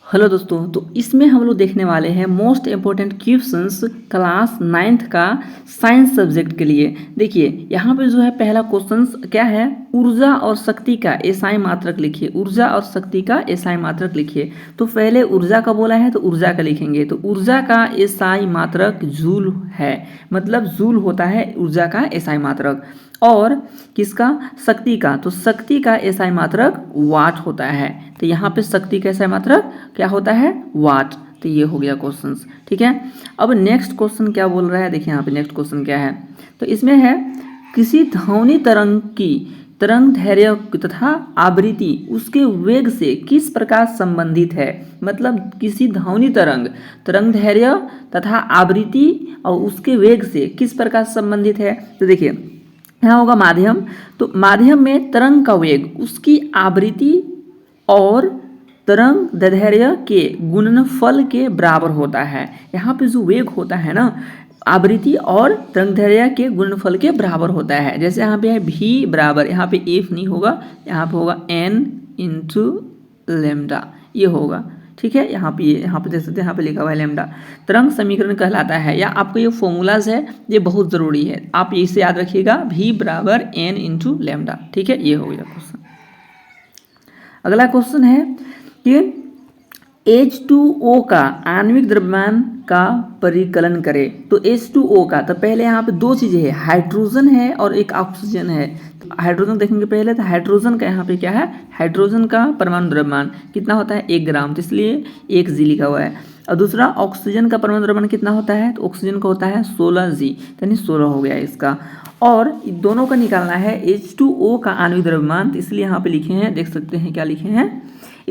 Hello दोस्तों, तो इसमें हम लोग देखने वाले हैं most important questions class 9th का साइंस सब्जेक्ट के लिए। देखिए यहाँ पे जो है पहला क्वेश्चन क्या है, ऊर्जा और शक्ति का एसआई मात्रक लिखिए। ऊर्जा और शक्ति का एसआई मात्रक लिखिए। तो पहले ऊर्जा का बोला है तो ऊर्जा का लिखेंगे। तो ऊर्जा का एसआई मात्रक जूल है, मतलब जूल होता है ऊर्जा का एसआई मात्रक। और किसका, शक्ति का, तो शक्ति का एसआई मात्रक वाट होता है। तो यहाँ पे शक्ति का एसआई मात्रक क्या होता है, वाट। तो ये हो गया क्वेश्चन, ठीक है। अब नेक्स्ट क्वेश्चन क्या बोल रहा है, देखिए यहाँ पे नेक्स्ट क्वेश्चन क्या है। तो इसमें है किसी ध्वनि तरंग की तरंग दैर्घ्य तथा आवृत्ति उसके वेग से किस प्रकार संबंधित है। मतलब किसी ध्वनि तरंग दैर्घ्य तथा आवृत्ति और उसके वेग से किस प्रकार संबंधित है। तो देखिए यहाँ होगा माध्यम। तो माध्यम में तरंग का वेग उसकी आवृत्ति और तरंग दैर्घ्य के गुणनफल के बराबर होता है। यहाँ पे जो वेग होता है ना, आवृत्ति और तरंग दैर्घ्य के गुणनफल के बराबर होता है। जैसे यहाँ पे है v बराबर, यहाँ पे एफ नहीं होगा, यहाँ पे होगा n इंटू लेमडा, ये होगा, ठीक है। यहाँ पे देख सकते हैं, यहाँ पे लिखा हुआ है लेमडा। तरंग समीकरण कहलाता है, या आपको ये फॉर्मूलाज है, ये बहुत ज़रूरी है, आप इसे याद रखिएगा, v बराबर n इंटू लेमडा, ठीक है। ये हो गया क्वेश्चन। अगला क्वेश्चन है कि H2O का आणविक द्रव्यमान का परिकलन करें। तो H2O का, तो पहले यहाँ पे दो चीज़ें हैं, हाइड्रोजन है और एक ऑक्सीजन है। तो हाइड्रोजन देखेंगे पहले, तो हाइड्रोजन का यहाँ पे क्या है, हाइड्रोजन का परमाणु द्रव्यमान कितना होता है, 1 ग्राम, तो इसलिए 1 जी लिखा हुआ है। और दूसरा ऑक्सीजन का परमाणु द्रव्यमान कितना होता है, तो ऑक्सीजन का होता है 16 जी, यानी 16 हो गया इसका। और दोनों का निकालना है H2O का आणविक द्रव्यमान, तो इसलिए यहाँ पे लिखे हैं, देख सकते हैं क्या लिखे हैं,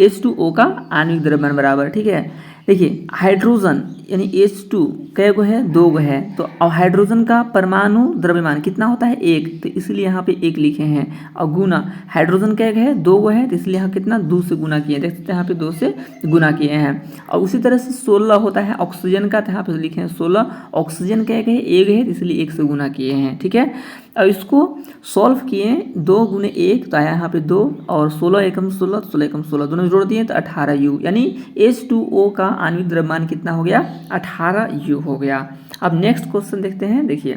H2O का आणविक द्रव्यमान बराबर, ठीक है। देखिए हाइड्रोजन यानी H2 कै गो है, 2 गो है। तो हाइड्रोजन का परमाणु द्रव्यमान कितना होता है, 1, तो इसलिए यहाँ पे 1 लिखे हैं। और गुना हाइड्रोजन कै है, 2 गो है, तो इसलिए यहाँ कितना 2 से गुना किए, देख सकते हैं यहाँ पे 2 से गुना किए हैं। और उसी तरह से 16 होता है ऑक्सीजन का, तो यहाँ पे लिखे हैं 16। ऑक्सीजन कै है, 1 है, इसलिए 1 से गुना किए हैं, ठीक है। अब इसको सॉल्व किए, 2 गुने 1 तो आया यहाँ पे 2, और 16 एकम 16, 16 एकम 16 दोनों जोड़ दिए तो 18 U, यानी H2O का आणविक द्रव्यमान कितना हो गया, 18 U हो गया। अब नेक्स्ट क्वेश्चन देखते हैं। देखिए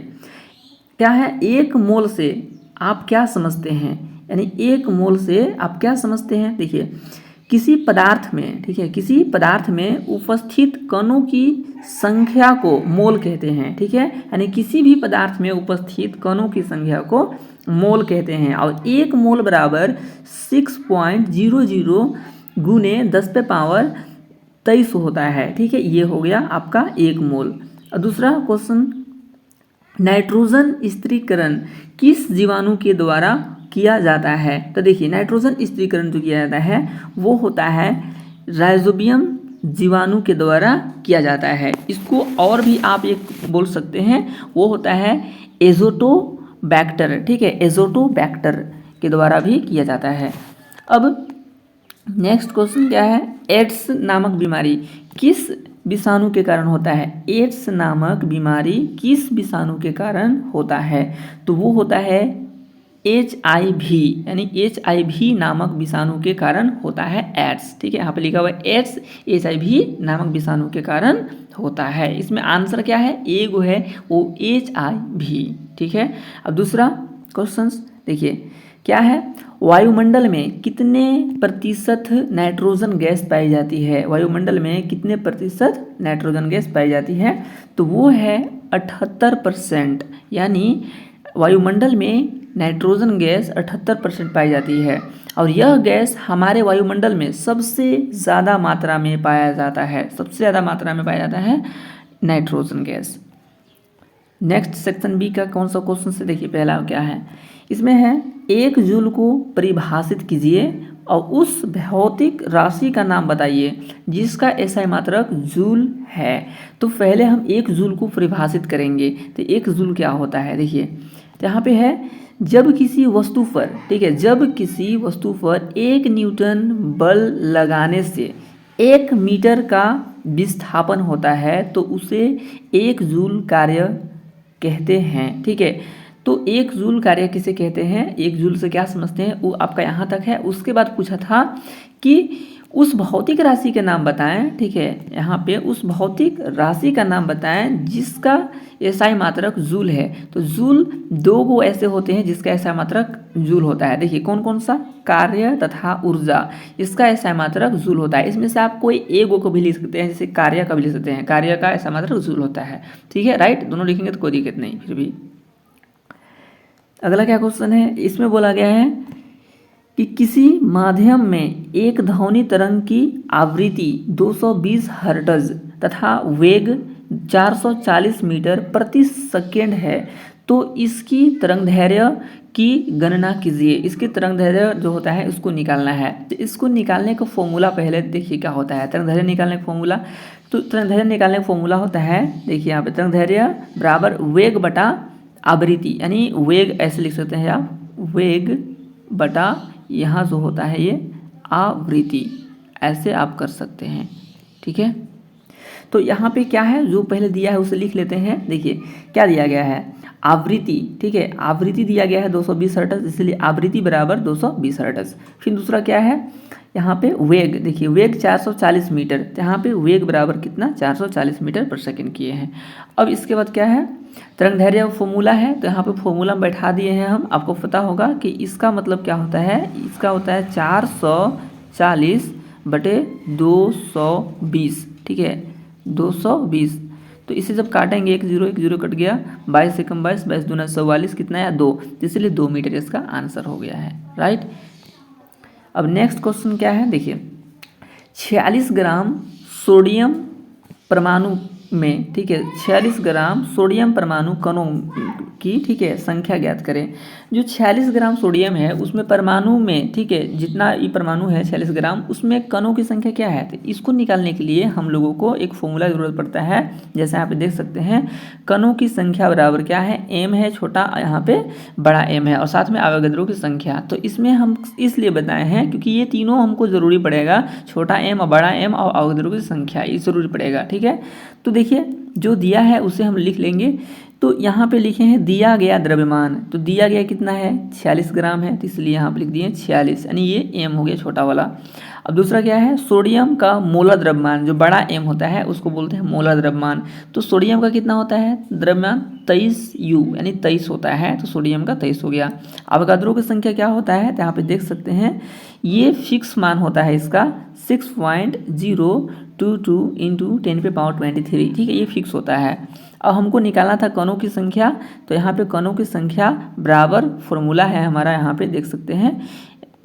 क्या है, 1 मोल से आप क्या समझते हैं, यानी 1 मोल से आप क्या समझते हैं। देखिए किसी पदार्थ में, ठीक है, किसी पदार्थ में उपस्थित कणों की संख्या को मोल कहते हैं, ठीक है। यानी किसी भी पदार्थ में उपस्थित कणों की संख्या को मोल कहते हैं। और 1 मोल बराबर 6.00 गुने 10 पे पावर 23 होता है, ठीक है। ये हो गया आपका 1 मोल। और दूसरा क्वेश्चन, नाइट्रोजन स्थिरीकरण किस जीवाणु के द्वारा किया जाता है। तो देखिए नाइट्रोजन स्थिरीकरण जो किया जाता है वो होता है राइजोबियम जीवाणु के द्वारा किया जाता है। इसको और भी आप एक बोल सकते हैं, वो होता है एजोटोबैक्टर, ठीक है, एजोटोबैक्टर के द्वारा भी किया जाता है। अब नेक्स्ट क्वेश्चन क्या है, एड्स नामक बीमारी किस विषाणु के कारण होता है। एड्स नामक बीमारी किस विषाणु के कारण होता है, तो वो होता है HIV, यानी HIV नामक विषाणु के कारण होता है एड्स, ठीक है। यहाँ पे लिखा हुआ है एड्स HIV नामक विषाणु के कारण होता है। इसमें आंसर क्या है, एगो है वो HIV, ठीक है। अब दूसरा क्वेश्चन देखिए क्या है, वायुमंडल में कितने प्रतिशत नाइट्रोजन गैस पाई जाती है। वायुमंडल में कितने प्रतिशत नाइट्रोजन गैस पाई जाती है, तो वो है 78%, यानी वायुमंडल में नाइट्रोजन गैस 78% पाई जाती है। और यह गैस हमारे वायुमंडल में सबसे ज़्यादा मात्रा में पाया जाता है, सबसे ज़्यादा मात्रा में पाया जाता है nitrogen gas. Next section B का कौन सा क्वेश्चन से, देखिए पहला क्या है, इसमें है 1 जूल को परिभाषित कीजिए और उस भौतिक राशि का नाम बताइए जिसका एसआई मात्रक जूल है। तो पहले हम 1 जूल को परिभाषित करेंगे। तो 1 जूल क्या होता है, देखिए तो यहाँ पे है, जब किसी वस्तु पर, ठीक है, जब किसी वस्तु पर 1 न्यूटन बल लगाने से 1 मीटर का विस्थापन होता है तो उसे 1 जूल कार्य कहते हैं, ठीक है। तो 1 जूल कार्य किसे कहते हैं, 1 जूल से क्या समझते हैं, वो आपका यहाँ तक है। उसके बाद पूछा था कि उस भौतिक राशि का नाम बताएं, ठीक है, यहाँ पे उस भौतिक राशि का नाम बताएं जिसका एसआई मात्रक जूल है। तो जूल दो गो ऐसे होते हैं जिसका एसआई मात्रक जूल होता है। देखिए कौन कौन सा, कार्य तथा ऊर्जा, इसका एसआई मात्रक जूल होता है। इसमें से आप कोई एक गो को भी लिख सकते हैं, जैसे कार्य का भी लिख सकते हैं, कार्य का एसआई मात्रक जूल होता है, ठीक है, राइट, दोनों लिखेंगे तो कोई दिक्कत नहीं। फिर भी अगला क्या क्वेश्चन है, इसमें बोला गया है कि किसी माध्यम में एक ध्वनि तरंग की आवृत्ति 220 हर्ट्ज तथा वेग 440 मीटर प्रति सेकेंड है, तो इसकी तरंगदैर्घ्य की गणना कीजिए। इसकी तरंगदैर्घ्य जो होता है उसको निकालना है। तो इसको निकालने का फॉर्मूला पहले देखिए क्या होता है, तरंगदैर्घ्य निकालने का फॉर्मूला। तो तरंगदैर्घ्य निकालने का फॉर्मूला होता है, देखिए यहाँ पे तरंगदैर्घ्य बराबर वेग बटा आवृत्ति, यानी वेग ऐसे लिख सकते हैं आप, वेग बटा यहाँ जो होता है ये आवृत्ति, ऐसे आप कर सकते हैं, ठीक है। तो यहाँ पे क्या है, जो पहले दिया है उसे लिख लेते हैं। देखिए क्या दिया गया है, आवृत्ति, ठीक है, आवृत्ति दिया गया है 220 हर्ट्ज, इसलिए आवृत्ति बराबर 220 हर्ट्ज। फिर दूसरा क्या है, यहाँ पे वेग, देखिए वेग 440 मीटर, तो यहाँ पे वेग बराबर कितना, 440 मीटर पर सेकेंड किए हैं। अब इसके बाद क्या है, तरंगदैर्घ्य फॉर्मूला है, तो यहाँ पे फॉर्मूला में बैठा दिए हैं हम। आपको पता होगा कि इसका मतलब क्या होता है, इसका होता है 440 बटे 220, ठीक है, 220। तो इसे जब काटेंगे, एक जीरो कट गया, 22 से कम 22, 22 दूना 44, कितना है 2, इसलिए 2 मीटर इसका आंसर हो गया है, राइट। अब नेक्स्ट क्वेश्चन क्या है, देखिए 46 ग्राम सोडियम परमाणु में, ठीक है, 46 ग्राम सोडियम परमाणु कणों की, ठीक है, संख्या ज्ञात करें। जो 46 ग्राम सोडियम है उसमें परमाणु में, ठीक है, जितना ये परमाणु है 46 ग्राम, उसमें कणों की संख्या क्या है। तो इसको निकालने के लिए हम लोगों को एक फॉर्मूला की जरूरत पड़ता है। जैसे यहाँ पे देख सकते हैं, कणों की संख्या बराबर क्या है, एम है छोटा, यहाँ पे बड़ा एम है, और साथ में अवोगाद्रो की संख्या। तो इसमें हम इसलिए बताए हैं क्योंकि ये तीनों हमको ज़रूरी पड़ेगा, छोटा एम और बड़ा एम और अवोगाद्रो की संख्या, ये ज़रूरी पड़ेगा, ठीक है। तो देखिए जो दिया है उसे हम लिख लेंगे। तो यहाँ पे लिखे हैं दिया गया द्रव्यमान, तो दिया गया कितना है 46 ग्राम है, तो इसलिए यहाँ पे लिख दिए 46, यानी ये एम हो गया छोटा वाला। अब दूसरा क्या है, सोडियम का मोलर द्रव्यमान, जो बड़ा एम होता है उसको बोलते हैं मोलर द्रव्यमान। तो सोडियम का कितना होता है द्रव्यमान, 23 यू, यानी 23 होता है, तो सोडियम का 23 हो गया। अवोगाद्रो की संख्या क्या होता है, तो यहाँ पे देख सकते हैं ये फिक्स मान होता है इसका 6.022 इंटू 10⁻23, ठीक है, ये फिक्स होता है। अब हमको निकालना था कणों की संख्या, तो यहाँ पे कणों की संख्या बराबर फॉर्मूला है हमारा, यहाँ पे देख सकते हैं,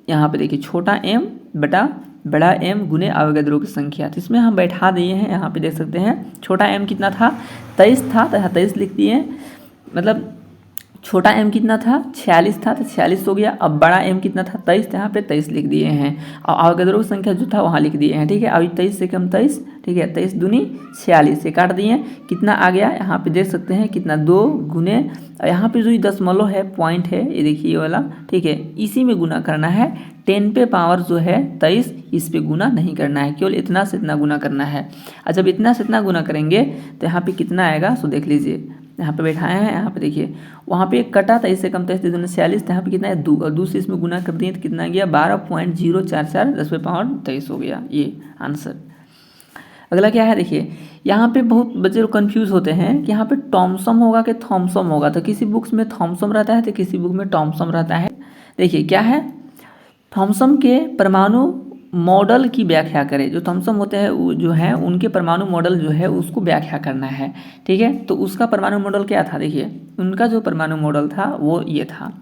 यहाँ पे देखिए छोटा एम बटा बड़ा एम गुने अवोगाद्रो की संख्या। तो इसमें हम बैठा दिए हैं, यहाँ पे देख सकते हैं छोटा एम कितना था 23 था, तो यहाँ 23 लिख दिए, मतलब छोटा एम कितना था 46 था, तो 46 हो गया। अब बड़ा एम कितना था 23, तो यहाँ पे 23 लिख दिए हैं, और अवोगाद्रो की संख्या जो था वहाँ लिख दिए हैं, ठीक है। अभी 23 से कम 23, ठीक है, 23 दूनी 46 से काट दिए, कितना आ गया, यहाँ पे देख सकते हैं कितना 2 गुने, यहाँ पे जो ये दशमलव है पॉइंट है, ये देखिए ये वाला, ठीक है, इसी में गुना करना है। 10 पे पावर जो है 23, इस पे गुना नहीं करना है, केवल इतना से इतना गुना करना है। और जब इतना से इतना गुना करेंगे तो यहाँ पे कितना आएगा, सो देख लीजिए, यहाँ पे बैठाए हैं, यहाँ पे देखिए वहाँ पे कटा था, इससे कम 23 दूना 46, यहाँ पे कितना है 2, और 2 से इसमें गुना कर दिए तो कितना गया 12.044 10 पे पावर 23 हो गया, ये आंसर। अगला क्या है, देखिए यहाँ पे बहुत बच्चे लोग कन्फ्यूज़ होते हैं कि यहाँ पे टॉमसम होगा कि थॉमसम होगा। तो किसी बुक्स में थॉमसम रहता है तो किसी बुक में टॉमसम रहता है। देखिए क्या है, थॉमसम के परमाणु मॉडल की व्याख्या करें। जो थॉमसम होते हैं वो जो है उनके परमाणु मॉडल जो है उसको व्याख्या करना है, ठीक है। तो उसका परमाणु मॉडल क्या था, देखिए उनका जो परमाणु मॉडल था वो ये था।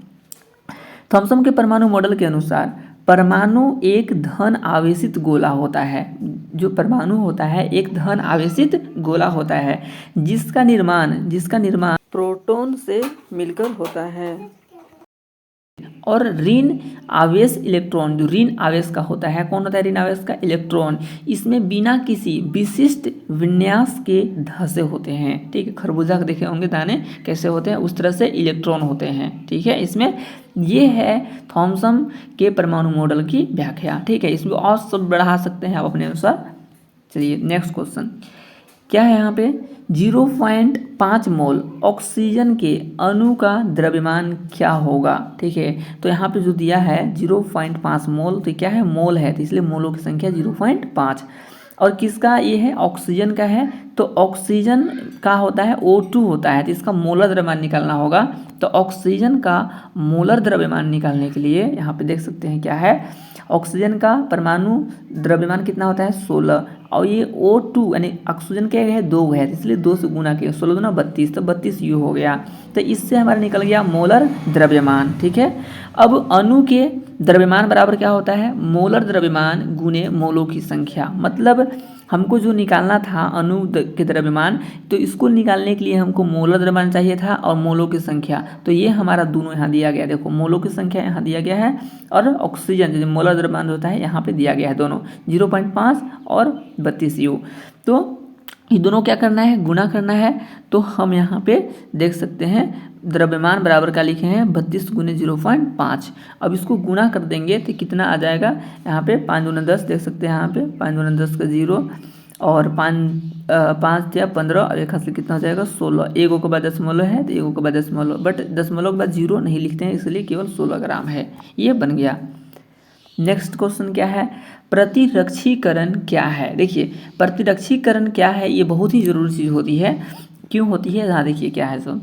थॉमसम के परमाणु मॉडल के अनुसार परमाणु एक धन आवेशित गोला होता है। जो परमाणु होता है एक धन आवेशित गोला होता है जिसका निर्माण प्रोटॉन से मिलकर होता है, और ऋण आवेश इलेक्ट्रॉन, जो ऋण आवेश का होता है, कौन होता है ऋण आवेश का, इलेक्ट्रॉन, इसमें बिना किसी विशिष्ट विन्यास के धसे होते हैं, ठीक है। खरबूजा के देखे होंगे दाने कैसे होते हैं, उस तरह से इलेक्ट्रॉन होते हैं, ठीक है। इसमें ये है थॉमसन के परमाणु मॉडल की व्याख्या, ठीक है। इसमें और सब बढ़ा सकते हैं आप अपने अनुसार। चलिए नेक्स्ट क्वेश्चन, क्या है यहाँ पे 0.5 मोल ऑक्सीजन के अणु का द्रव्यमान क्या होगा। ठीक है, तो यहाँ पे जो दिया है 0.5 मोल, तो क्या है मोल है, तो इसलिए मोलों की संख्या 0.5। और किसका ये है, ऑक्सीजन का है, तो ऑक्सीजन का होता है O2 होता है, तो इसका मोलर द्रव्यमान निकालना होगा। तो ऑक्सीजन का मोलर द्रव्यमान निकालने के लिए यहाँ पे देख सकते हैं क्या है, ऑक्सीजन का परमाणु द्रव्यमान कितना होता है 16, और ये O2 यानी ऑक्सीजन क्या है 2 है, इसलिए 2 से गुना किया, 16 दूना 32, तो 32 U हो गया। तो इससे हमारा निकल गया मोलर द्रव्यमान। ठीक है, अब अणु के द्रव्यमान बराबर क्या होता है, मोलर द्रव्यमान गुने मोलों की संख्या। मतलब हमको जो निकालना था अणु के द्रव्यमान, तो इसको निकालने के लिए हमको मोलर द्रव्यमान चाहिए था और मोलों की संख्या, तो ये हमारा दोनों यहाँ दिया गया। देखो मोलों की संख्या यहाँ दिया गया है और ऑक्सीजन जो मोलर द्रव्यमान होता है यहाँ पे दिया गया है, दोनों 0.5 और 32 U। तो ये दोनों क्या करना है, गुना करना है। तो हम यहाँ पे देख सकते हैं द्रव्यमान बराबर का लिखे हैं 32 गुने 0.5। अब इसको गुना कर देंगे तो कितना आ जाएगा, यहाँ पे 5 दूना 10 देख सकते हैं, यहाँ पे 5 दूना 10 का 0 और 5 या 15 और 1 से कितना हो जाएगा 16। एक के बाद दशमलव है तो एक के बाद दशमलव, बट दशमलव के बाद 0 नहीं लिखते हैं, इसलिए केवल 16 ग्राम है, ये बन गया। नेक्स्ट क्वेश्चन क्या है, प्रतिरक्षीकरण क्या है। देखिए प्रतिरक्षीकरण क्या है, ये बहुत ही ज़रूरी चीज़ होती है। क्यों होती है, यहाँ देखिए क्या है। सो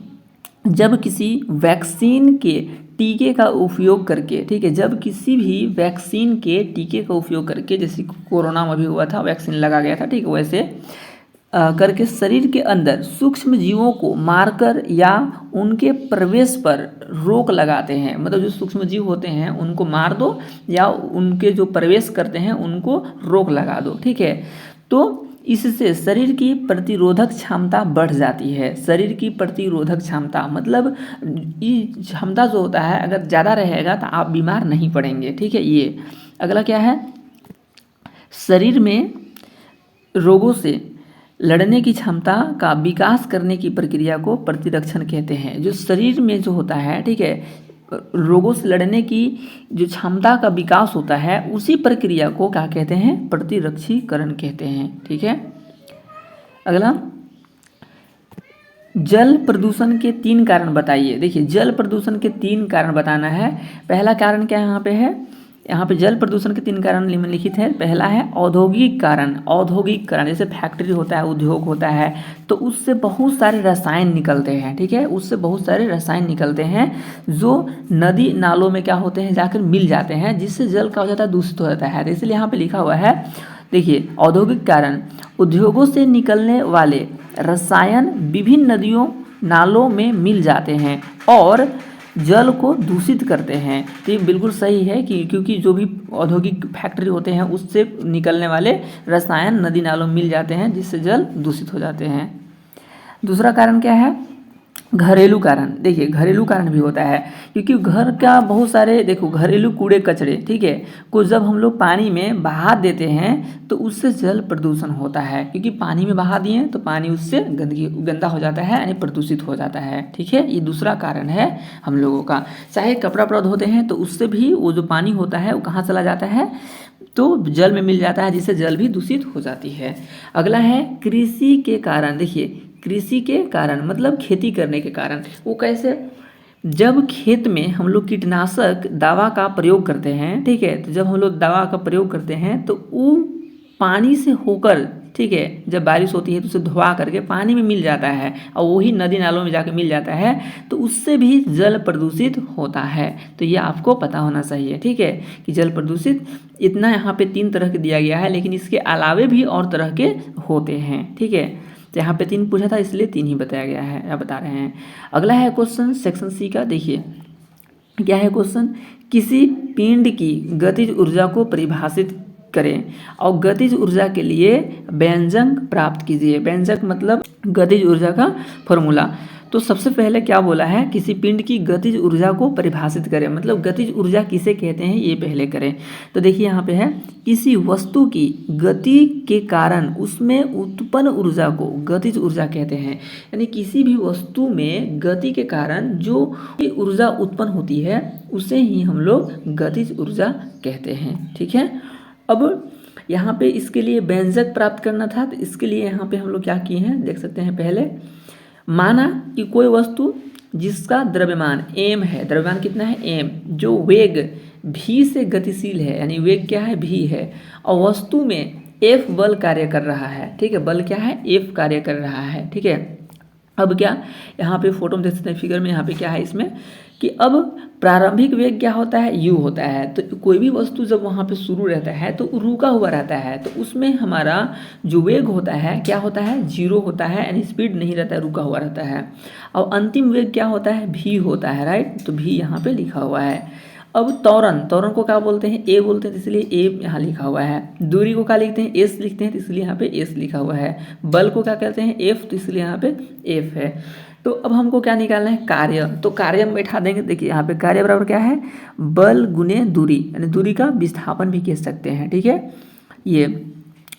जब किसी वैक्सीन के टीके का उपयोग करके, ठीक है, जब किसी भी वैक्सीन के टीके का उपयोग करके, जैसे कोरोना में भी हुआ था, वैक्सीन लगा गया था, ठीक है, वैसे करके शरीर के अंदर सूक्ष्म जीवों को मारकर या उनके प्रवेश पर रोक लगाते हैं। मतलब जो सूक्ष्म जीव होते हैं उनको मार दो या उनके जो प्रवेश करते हैं उनको रोक लगा दो। ठीक है, तो इससे शरीर की प्रतिरोधक क्षमता बढ़ जाती है। शरीर की प्रतिरोधक क्षमता मतलब ये क्षमता जो होता है अगर ज़्यादा रहेगा तो आप बीमार नहीं पड़ेंगे। ठीक है, ये अगला क्या है, शरीर में रोगों से लड़ने की क्षमता का विकास करने की प्रक्रिया को प्रतिरक्षण कहते हैं। जो शरीर में जो होता है, ठीक है, रोगों से लड़ने की जो क्षमता का विकास होता है उसी प्रक्रिया को क्या कहते हैं, प्रतिरक्षीकरण कहते हैं। ठीक है, अगला जल प्रदूषण के 3 कारण बताइए। देखिए जल प्रदूषण के 3 कारण बताना है। पहला कारण क्या यहाँ पे है, यहाँ पे जल प्रदूषण के 3 कारण निम्नलिखित है। पहला है औद्योगिक कारण। औद्योगिक कारण जैसे फैक्ट्री होता है, उद्योग होता है, तो उससे बहुत सारे रसायन निकलते हैं। ठीक है, उससे बहुत सारे रसायन निकलते हैं जो नदी नालों में क्या होते हैं, जाकर मिल जाते हैं, जिससे जल का हो जाता है दूषित हो जाता है। तो इसलिए यहाँ पे लिखा हुआ है, देखिए औद्योगिक कारण, उद्योगों से निकलने वाले रसायन विभिन्न नदियों नालों में मिल जाते हैं और जल को दूषित करते हैं। तो ये बिल्कुल सही है कि क्योंकि जो भी औद्योगिक फैक्ट्री होते हैं उससे निकलने वाले रसायन नदी नालों में मिल जाते हैं, जिससे जल दूषित हो जाते हैं। दूसरा कारण क्या है, घरेलू कारण। देखिए घरेलू कारण भी होता है क्योंकि घर का बहुत सारे, देखो घरेलू कूड़े कचरे, ठीक है, को जब हम लोग पानी में बहा देते हैं तो उससे जल प्रदूषण होता है। क्योंकि पानी में बहा दिए तो पानी उससे गंदा हो जाता है, यानी प्रदूषित हो जाता है। ठीक है, ये दूसरा कारण है हम लोगों का। चाहे कपड़ा उपड़ा धोते हैं तो उससे भी वो जो पानी होता है वो कहाँ चला जाता है, तो जल में मिल जाता है, जिससे जल भी दूषित हो जाती है। अगला है कृषि के कारण। देखिए कृषि के कारण मतलब खेती करने के कारण। वो कैसे, जब खेत में हम लोग कीटनाशक दवा का प्रयोग करते हैं, ठीक है, तो जब हम लोग दवा का प्रयोग करते हैं तो वो पानी से होकर, ठीक है, जब बारिश होती है तो उसे धुआ करके पानी में मिल जाता है और वही नदी नालों में जाकर मिल जाता है, तो उससे भी जल प्रदूषित होता है। तो ये आपको पता होना चाहिए। ठीक है, कि जल प्रदूषित इतना यहाँ पे 3 तरह के दिया गया है, लेकिन इसके अलावे भी और तरह के होते हैं। ठीक है, तो यहाँ पे 3 पूछा था इसलिए 3 ही बताया गया है या बता रहे हैं। अगला है क्वेश्चन सेक्शन सी का। देखिए क्या है क्वेश्चन, किसी पिंड की गतिज ऊर्जा को परिभाषित करें और गतिज ऊर्जा के लिए व्यंजक प्राप्त कीजिए। व्यंजक मतलब गतिज ऊर्जा का फॉर्मूला। तो सबसे पहले क्या बोला है, किसी पिंड की गतिज ऊर्जा को परिभाषित करें, मतलब गतिज ऊर्जा किसे कहते हैं ये पहले करें। तो देखिए यहाँ पे है, किसी वस्तु की गति के कारण उसमें उत्पन्न ऊर्जा को गतिज ऊर्जा कहते हैं। यानी किसी भी वस्तु में गति के कारण जो ऊर्जा उत्पन्न होती है उसे ही हम लोग गतिज ऊर्जा कहते हैं। ठीक है, अब यहाँ पे इसके लिए व्यंजक प्राप्त करना था, तो इसके लिए यहाँ पे हम लोग क्या किए हैं देख सकते हैं। पहले माना कि कोई वस्तु जिसका द्रव्यमान m है, द्रव्यमान कितना है m, जो वेग v से गतिशील है, यानी वेग क्या है v है, और वस्तु में F बल कार्य कर रहा है, ठीक है, बल क्या है F कार्य कर रहा है, ठीक है। अब क्या यहाँ पे फोटो में देख सकते हैं, फिगर में यहाँ पे क्या है इसमें कि अब प्रारंभिक वेग क्या होता है u होता है। तो कोई भी वस्तु जब वहाँ पे शुरू रहता है तो रुका हुआ रहता है, तो उसमें हमारा जो वेग होता है क्या होता है 0 होता है, यानी स्पीड नहीं रहता है, रुका हुआ रहता है। और अंतिम वेग क्या होता है v होता है, राइट, तो v यहाँ पे लिखा हुआ है। अब त्वरण, त्वरण को क्या बोलते हैं a बोलते हैं, तो इसलिए a यहाँ लिखा हुआ है। दूरी को क्या लिखते हैं s लिखते हैं, तो इसलिए यहाँ पे s लिखा हुआ है। बल को क्या कहते हैं f, तो इसलिए यहाँ पे f है। तो अब हमको क्या निकालना है कार्य, तो कार्य हम बैठा देंगे। देखिए यहाँ पे कार्य बराबर क्या है बल गुने दूरी, यानी दूरी का विस्थापन भी कह सकते हैं, ठीक है। ये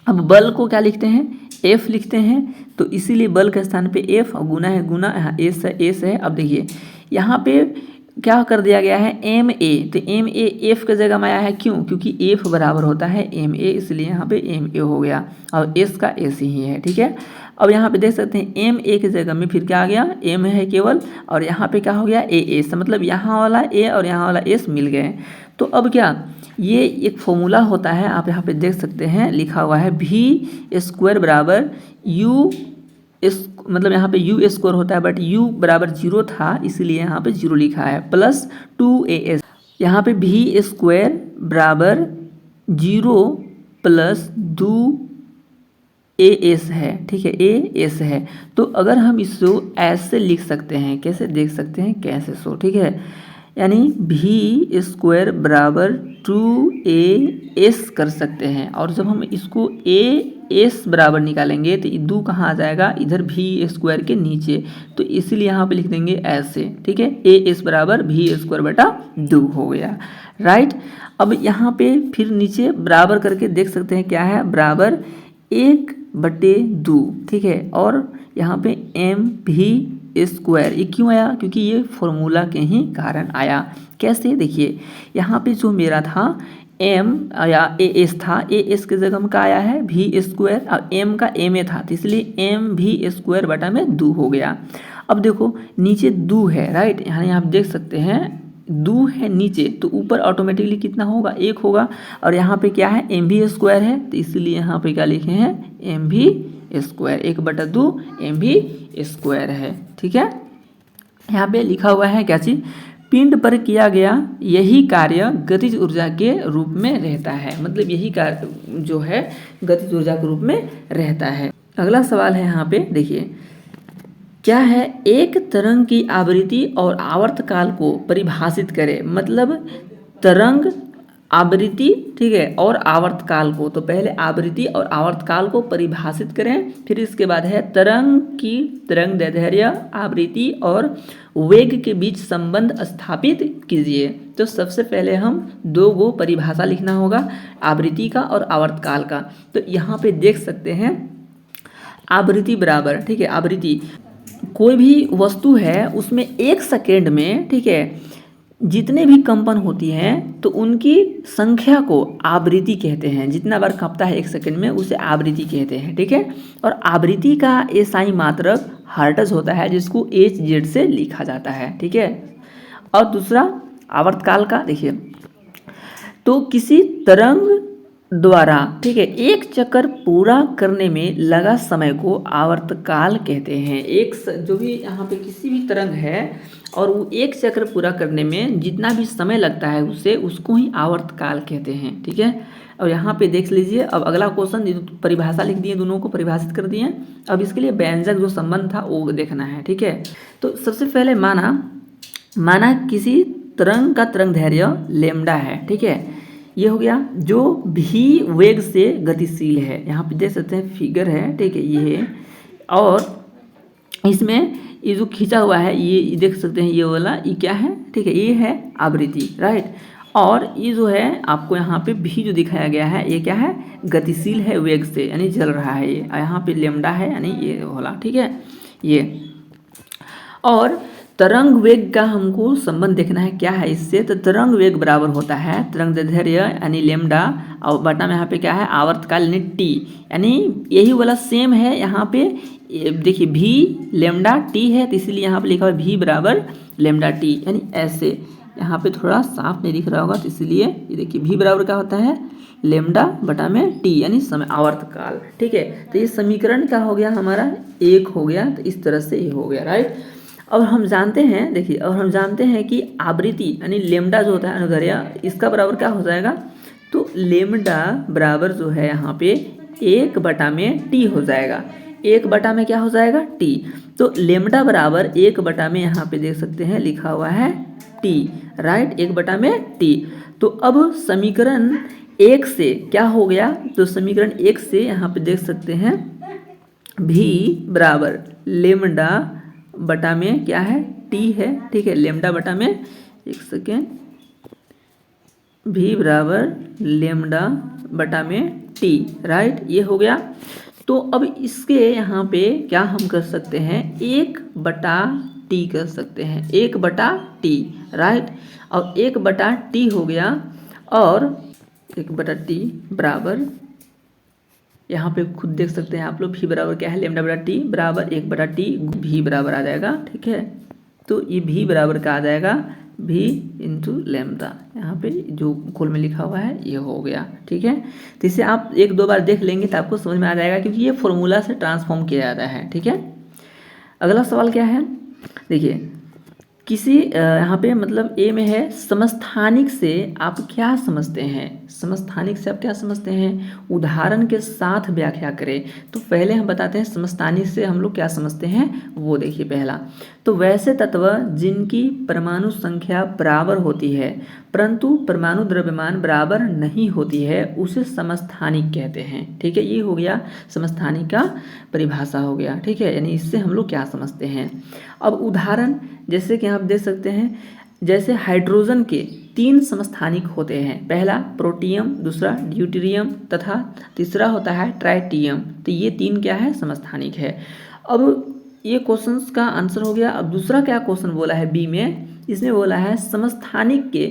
अब बल को क्या लिखते हैं F लिखते हैं, तो इसीलिए बल के स्थान पे F और गुना है, गुना यहाँ S है। अब देखिए यहाँ पे क्या कर दिया गया है एम ए, तो एम ए एफ के जगह में आया है, क्यों, क्योंकि एफ बराबर होता है एम ए, इसलिए यहाँ पे एम ए हो गया और एस का एस ही है, ठीक है। अब यहाँ पे देख सकते हैं एम ए की जगह में फिर क्या आ गया एम है केवल, और यहाँ पे क्या हो गया ए एस, मतलब यहाँ वाला ए और यहाँ वाला एस मिल गए। तो अब क्या ये एक फॉर्मूला होता है, आप यहाँ पे देख सकते हैं लिखा हुआ है v स्क्वायर बराबर u, इस मतलब यहाँ पे u स्क्वायर होता है, बट u बराबर 0 था इसलिए यहाँ पे 0 लिखा है, प्लस 2as, यहाँ पे v स्क्वायर बराबर 0 प्लस 2as है, ठीक है, as है। तो अगर हम इसको ऐसे लिख सकते हैं, कैसे देख सकते हैं कैसे सो, ठीक है, यानी v स्क्वायर बराबर 2as कर सकते हैं, और जब हम इसको as बराबर निकालेंगे तो दो कहाँ आ जाएगा इधर v स्क्वायर के नीचे, तो इसलिए यहाँ पे लिख देंगे ऐसे, ठीक है, as बराबर v स्क्वायर बटा 2 हो गया, राइट। अब यहाँ पे फिर नीचे बराबर करके देख सकते हैं क्या है बराबर 1/2, ठीक है, और यहाँ पे mv स्क्वायर, ये क्यों आया, क्योंकि ये फॉर्मूला के ही कारण आया। कैसे देखिए यहाँ पे जो मेरा था m या ए एस था, ए एस के जगह में क्या आया है v स्क्वायर, और m का m ए था, तो इसलिए mv स्क्वायर बटा में 2 हो गया। अब देखो नीचे 2 है, राइट, यहाँ आप देख सकते हैं 2 है नीचे, तो ऊपर ऑटोमेटिकली कितना होगा 1 होगा, और यहाँ पे क्या है mv स्क्वायर है, तो इसलिए यहाँ पे क्या लिखे हैं mv स्क्वायर, 1/2 mv स्क्वायर है, ठीक है। यहाँ पे लिखा हुआ है क्या चीज़, पिंड पर किया गया यही कार्य गतिज ऊर्जा के रूप में रहता है, मतलब यही कार्य जो है गतिज ऊर्जा के रूप में रहता है। अगला सवाल है यहाँ पे देखिए क्या है, एक तरंग की आवृत्ति और आवर्तकाल को परिभाषित करें, मतलब तरंग आवृत्ति, ठीक है, और आवर्तकाल को, तो पहले आवृत्ति और आवर्तकाल को परिभाषित करें, फिर इसके बाद है तरंग की तरंग दैर्ध्य आवृत्ति और वेग के बीच संबंध स्थापित कीजिए। तो सबसे पहले हम 2 परिभाषा लिखना होगा, आवृत्ति का और आवर्तकाल का। तो यहाँ पे देख सकते हैं आवृत्ति बराबर, ठीक है, आवृत्ति कोई भी वस्तु है उसमें 1 सेकेंड में, ठीक है, जितने भी कंपन होती हैं तो उनकी संख्या को आवृत्ति कहते हैं, जितना बार कंपता है 1 सेकंड में उसे आवृत्ति कहते हैं, ठीक है। और आवृत्ति का एसआई मात्रक हर्ट्ज होता है, जिसको hz से लिखा जाता है, ठीक है। और दूसरा आवर्तकाल का देखिए, तो किसी तरंग द्वारा, ठीक है, एक चक्कर पूरा करने में लगा समय को आवर्तकाल कहते हैं। एक जो भी यहाँ पे किसी भी तरंग है और वो एक चक्र पूरा करने में जितना भी समय लगता है उसको ही आवर्तकाल कहते हैं, ठीक है। और यहाँ पे देख लीजिए, अब अगला क्वेश्चन परिभाषा लिख दिए, दोनों को परिभाषित कर दिए। अब इसके लिए व्यंजक जो संबंध था वो देखना है, ठीक है। तो सबसे पहले माना किसी तरंग का तरंग दैर्ध्य लैम्डा है, ठीक है, ये हो गया, जो भी वेग से गतिशील है, यहाँ पे देख सकते हैं फिगर है, ठीक है, ये है, और इसमें ये जो खींचा हुआ है ये देख सकते हैं, ये वाला ये क्या है, ठीक है, ये है आवृत्ति, राइट। और ये जो है आपको यहाँ पे भी जो दिखाया गया है ये क्या है गतिशील है वेग से, यानी चल रहा है ये, यहाँ पे लैम्डा है यानी ये वाला, ठीक है, ये। और तरंग वेग का हमको संबंध देखना है क्या है इससे। तो तरंग वेग बराबर होता है तरंग दैर्ध्य यानी लेमडा और बटा में यहाँ पे क्या है आवर्तकाल यानी टी, यानी यही वाला सेम है यहाँ पे। देखिए भी लेमडा टी है तो इसीलिए यहाँ पे लिखा हुआ है भी बराबर लेमडा टी, यानी ऐसे। यहाँ पे थोड़ा साफ नहीं दिख रहा होगा तो इसलिए ये देखिए भी बराबर क्या होता है लेमडा बटा में टी यानी समय आवर्तकाल। ठीक है, तो ये समीकरण क्या हो गया हमारा एक हो गया। तो इस तरह से ये हो गया राइट। और हम जानते हैं देखिए, और हम जानते हैं कि आवृत्ति यानी लेमडा जो होता है अनुदैर्ध्य इसका बराबर क्या हो जाएगा। तो लेमडा बराबर जो है यहाँ पे एक बटा में टी हो जाएगा। एक बटा में क्या हो जाएगा टी। तो लेमडा बराबर एक बटा में यहाँ पे देख सकते हैं लिखा हुआ है टी राइट, एक बटा में टी। तो अब समीकरण एक से क्या हो गया। तो समीकरण एक से यहाँ पे देख सकते हैं भी बराबर लेमडा बटा में क्या है टी है। ठीक है, लेमडा बटा में एक सेकेंड भी बराबर लेमडा बटा में टी राइट, ये हो गया। तो अब इसके यहाँ पे क्या हम कर सकते हैं एक बटा टी कर सकते हैं, एक बटा टी राइट। और एक बटा टी हो गया और एक बटा टी बराबर यहाँ पे खुद देख सकते हैं आप लोग भी बराबर क्या है लेमडा बटा टी बराबर एक बटा टी भी बराबर आ जाएगा। ठीक है, तो ये भी बराबर का आ जाएगा भी इंटू लेमडा, यहाँ पे जो गोल में लिखा हुआ है ये हो गया। ठीक है, तो इसे आप एक दो बार देख लेंगे तो आपको समझ में आ जाएगा क्योंकि ये फॉर्मूला से ट्रांसफॉर्म किया जाता है। ठीक है, अगला सवाल क्या है देखिए, किसी यहाँ पे मतलब ए में है समस्थानिक से आप क्या समझते हैं। समस्थानिक से आप क्या समझते हैं उदाहरण के साथ व्याख्या करें। तो पहले हम बताते हैं समस्थानिक से हम लोग क्या समझते हैं वो देखिए। पहला तो वैसे तत्व जिनकी परमाणु संख्या बराबर होती है परंतु परमाणु द्रव्यमान बराबर नहीं होती है उसे समस्थानिक कहते हैं। ठीक है, ये हो गया समस्थानिक का परिभाषा हो गया। ठीक है, यानी इससे हम लोग क्या समझते हैं। अब उदाहरण जैसे कि आप देख सकते हैं जैसे हाइड्रोजन के 3 समस्थानिक होते हैं, पहला प्रोटियम, दूसरा ड्यूटेरियम तथा तीसरा होता है ट्राइटियम। तो ये 3 क्या है समस्थानिक है। अब ये क्वेश्चंस का आंसर हो गया। अब दूसरा क्या क्वेश्चन बोला है बी में, इसमें बोला है समस्थानिक के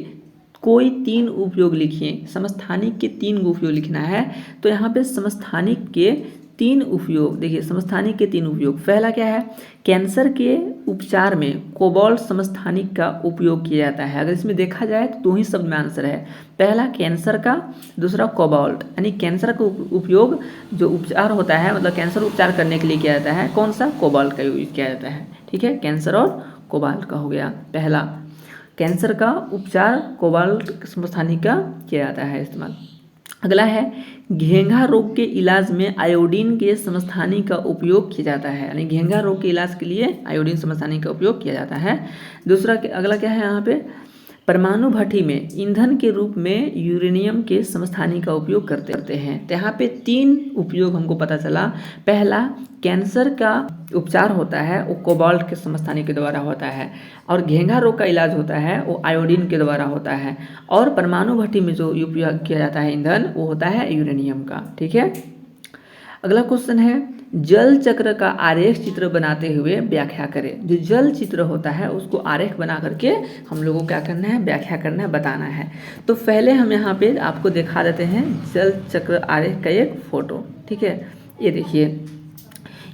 कोई 3 उपयोग लिखिए। समस्थानिक के 3 उपयोग लिखना है। तो यहाँ पे समस्थानिक के 3 उपयोग देखिए, समस्थानिक के 3 उपयोग। पहला क्या है कैंसर के उपचार में कोबाल्ट समस्थानिक का उपयोग किया जाता है। अगर इसमें देखा जाए तो 2 ही शब्द में आंसर है, पहला कैंसर का, दूसरा कोबाल्ट। यानी कैंसर का उपयोग जो उपचार होता है मतलब कैंसर उपचार करने के लिए किया जाता है, कौन सा कोबाल्ट का यूज किया जाता है। ठीक है, कैंसर और कोबाल्ट का हो गया पहला, कैंसर का उपचार कोबाल्ट समस्थानिक का किया जाता है इस्तेमाल। अगला है घेंघा रोग के इलाज में आयोडीन के समस्थानिक का उपयोग किया जाता है। यानी घेंघा रोग के इलाज के लिए आयोडीन समस्थानिक का उपयोग किया जाता है। दूसरा अगला क्या है यहाँ पे परमाणु भट्ठी में ईंधन के रूप में यूरेनियम के समस्थानिक का उपयोग करते हैं। तो यहाँ पे 3 उपयोग हमको पता चला। पहला कैंसर का उपचार होता है वो कोबाल्ट के समस्थानिक के द्वारा होता है, और घेंघा रोग का इलाज होता है वो आयोडीन के द्वारा होता है, और परमाणु भट्ठी में जो उपयोग किया जाता है ईंधन वो होता है यूरेनियम का। ठीक है, अगला क्वेश्चन है जल चक्र का आरेख चित्र बनाते हुए व्याख्या करें। जो जल चित्र होता है उसको आरेख बना करके हम लोगों को क्या करना है व्याख्या करना है, बताना है। तो पहले हम यहाँ पे आपको दिखा देते हैं जल चक्र आरेख का एक फोटो। ठीक है, ये देखिए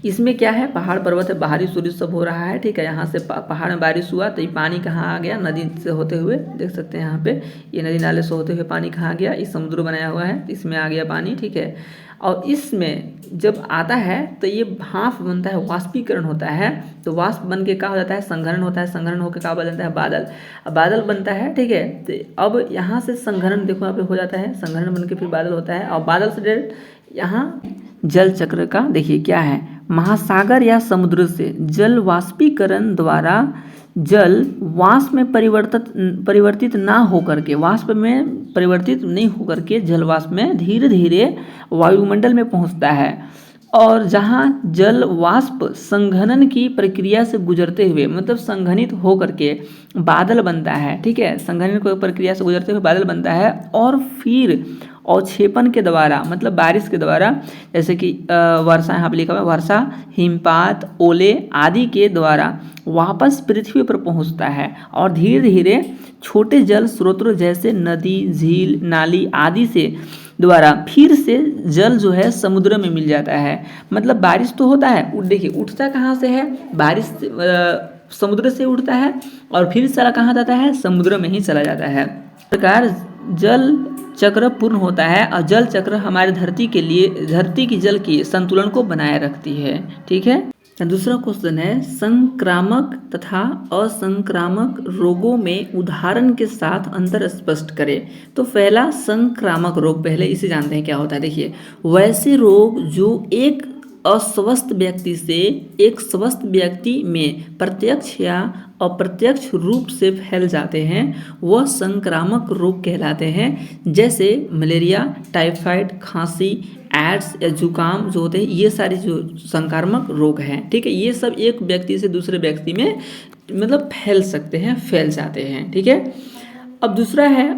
इसमें क्या है पहाड़ पर्वत है, बारिश उरिश सब हो रहा है। ठीक है, यहाँ से पहाड़ में बारिश हुआ तो ये पानी कहाँ आ गया नदी से होते हुए, देख सकते हैं यहाँ पे ये नदी नाले से होते हुए पानी कहाँ गया, इस समुद्र बनाया हुआ है इसमें आ गया पानी। ठीक है, और इसमें जब आता है तो ये भाप बनता है, वाष्पीकरण होता है। तो वाष्प बन के क्या हो जाता है संघनन होता है, संघनन होकर क्या बनता है बादल, अब बादल बनता है। ठीक है, तो अब यहाँ से संघनन देखो यहाँ पे हो जाता है, संघनन बन के फिर बादल होता है, और बादल से डायरेक्ट यहाँ जल चक्र का देखिए क्या है महासागर या समुद्र से जल वाष्पीकरण द्वारा जल वाष्प में परिवर्तित ना होकर के, वाष्प में परिवर्तित नहीं होकर के जल वाष्प में धीरे धीरे वायुमंडल में पहुंचता है और जहाँ जल वाष्प संघनन की प्रक्रिया से गुजरते हुए, मतलब संघनित हो करके बादल बनता है, ठीक है, संघनन की प्रक्रिया से गुजरते हुए बादल बनता है, और फिर अवक्षेपण के द्वारा, मतलब बारिश के द्वारा, जैसे कि वर्षा, यहाँ पर लिखा हुआ है वर्षा, हिमपात, ओले आदि के द्वारा वापस पृथ्वी पर पहुँचता है, और धीरे धीरे छोटे जल स्रोतों जैसे नदी, झील, नाली आदि से द्वारा फिर से जल जो है समुद्र में मिल जाता है। मतलब बारिश तो होता है, देखिए उठता कहाँ से है, बारिश समुद्र से उठता है, और फिर सारा कहाँ जाता है, समुद्र में ही चला जाता है। इस प्रकार जल चक्र पूर्ण होता है, और जल चक्र हमारे धरती के लिए, धरती की जल की संतुलन को बनाए रखती है, ठीक है। दूसरा क्वेश्चन है, संक्रामक तथा असंक्रामक रोगों में उदाहरण के साथ अंतर स्पष्ट करें। तो पहला संक्रामक रोग, पहले इसे जानते हैं क्या होता है। देखिए, वैसे रोग जो एक अस्वस्थ व्यक्ति से एक स्वस्थ व्यक्ति में प्रत्यक्ष या अप्रत्यक्ष रूप से फैल जाते हैं, वह संक्रामक रोग कहलाते हैं। जैसे मलेरिया, टाइफाइड, खांसी, एड्स या जुकाम जो होते हैं, ये सारे जो संक्रामक रोग हैं, ठीक है, ये सब एक व्यक्ति से दूसरे व्यक्ति में मतलब फैल सकते हैं, फैल जाते हैं, ठीक है। अब दूसरा है,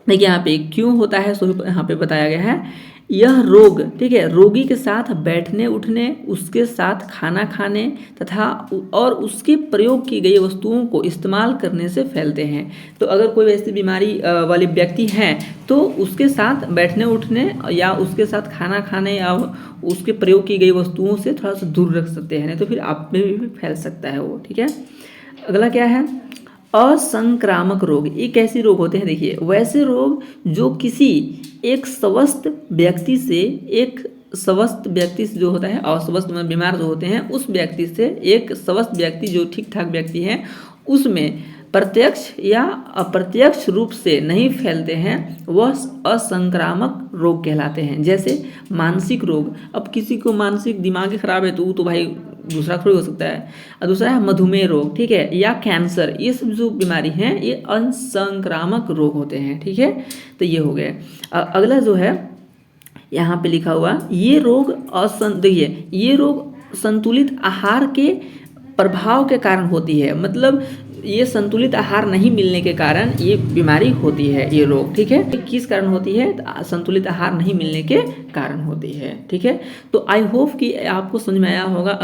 देखिए यहाँ पे क्यों होता है, सो यहाँ पे बताया गया है। यह रोग, ठीक है, रोगी के साथ बैठने उठने, उसके साथ खाना खाने तथा और उसके प्रयोग की गई वस्तुओं को इस्तेमाल करने से फैलते हैं। तो अगर कोई ऐसी बीमारी वाली व्यक्ति है तो उसके साथ बैठने उठने या उसके साथ खाना खाने या उसके प्रयोग की गई वस्तुओं से थोड़ा सा दूर रख सकते हैं, नहीं तो फिर आप में भी फैल सकता है वो, ठीक है। अगला क्या है, असंक्रामक रोग। ये कैसे रोग होते हैं, देखिए, वैसे रोग जो किसी एक स्वस्थ व्यक्ति से, एक स्वस्थ व्यक्ति से जो होता है, अस्वस्थ में बीमार जो होते हैं, उस व्यक्ति से एक स्वस्थ व्यक्ति जो ठीक ठाक व्यक्ति है उसमें प्रत्यक्ष या अप्रत्यक्ष रूप से नहीं फैलते हैं, वह असंक्रामक रोग कहलाते हैं। जैसे मानसिक रोग, अब किसी को मानसिक दिमाग खराब है तो वो तो भाई दूसरा थोड़ी हो सकता है। और दूसरा है मधुमेह रोग, ठीक है, या कैंसर, ये सब जो बीमारी हैं ये असंक्रामक रोग होते हैं, ठीक है। तो ये हो गए। अगला जो है यहाँ पे लिखा हुआ, ये रोग देखिए, ये रोग संतुलित आहार के प्रभाव के कारण होती है। मतलब ये संतुलित आहार नहीं मिलने के कारण ये बीमारी होती है, ये रोग, ठीक है। किस कारण होती है, संतुलित आहार नहीं मिलने के कारण होती है, ठीक है। तो आई होप कि आपको समझ में आया होगा।